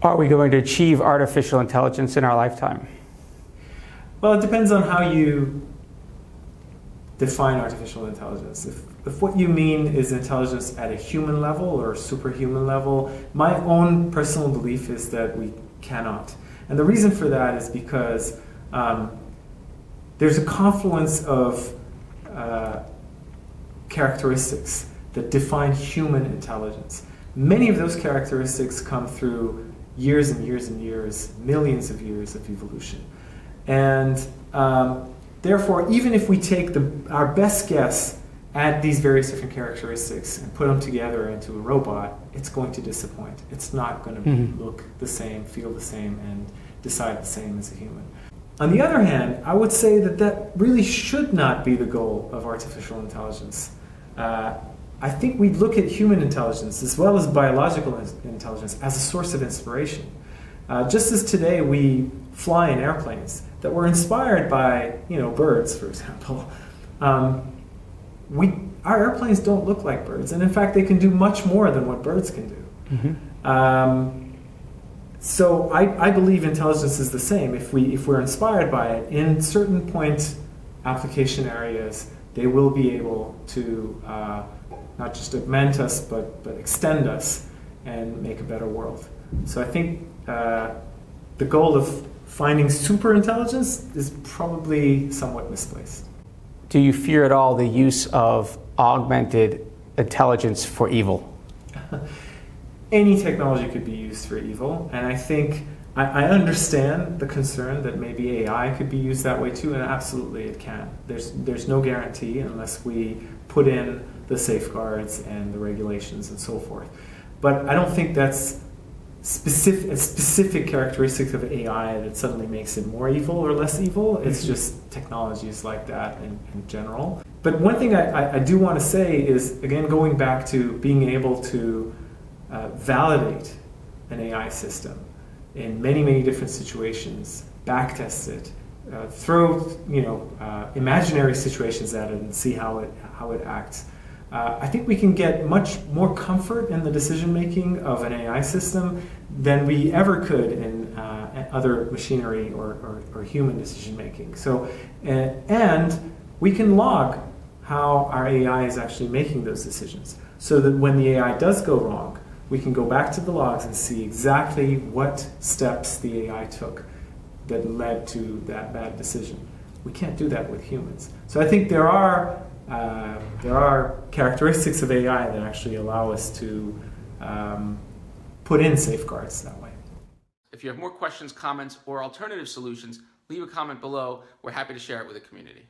Are we going to achieve artificial intelligence in our lifetime? Well, it depends on how you define artificial intelligence. If what you mean is intelligence at a human level or superhuman level, my own personal belief is that we cannot. And the reason for that is because there's a confluence of characteristics that define human intelligence. Many of those characteristics come through years and years and years, millions of years of evolution. And therefore, even if we take our best guess at these various different characteristics and put them together into a robot, it's going to disappoint. It's not going to look the same, feel the same, and decide the same as a human. On the other hand, I would say that that really should not be the goal of artificial intelligence. I think we look at human intelligence as well as biological intelligence as a source of inspiration. Just as today we fly in airplanes that were inspired by, birds, for example. Our airplanes don't look like birds, and in fact they can do much more than what birds can do. So I believe intelligence is the same. If we're inspired by it, in certain point application areas, they will be able to not just augment us, but extend us and make a better world. So I think the goal of finding super intelligence is probably somewhat misplaced. Do you fear at all the use of augmented intelligence for evil? Any technology could be used for evil, and I think I understand the concern that maybe AI could be used that way too, and absolutely it can. There's no guarantee unless we put in the safeguards and the regulations and so forth. But I don't think that's a specific characteristic of AI that suddenly makes it more evil or less evil. It's just technologies like that in general. But one thing I do want to say is, again, going back to being able to validate an AI system in many, many different situations, backtest it, throw imaginary situations at it and see how it acts. I think we can get much more comfort in the decision making of an AI system than we ever could in other machinery or human decision making. So, and we can log how our AI is actually making those decisions, so that when the AI does go wrong, we can go back to the logs and see exactly what steps the AI took that led to that bad decision. We can't do that with humans. So I think there are characteristics of AI that actually allow us to put in safeguards that way. If you have more questions, comments, or alternative solutions, leave a comment below. We're happy to share it with the community.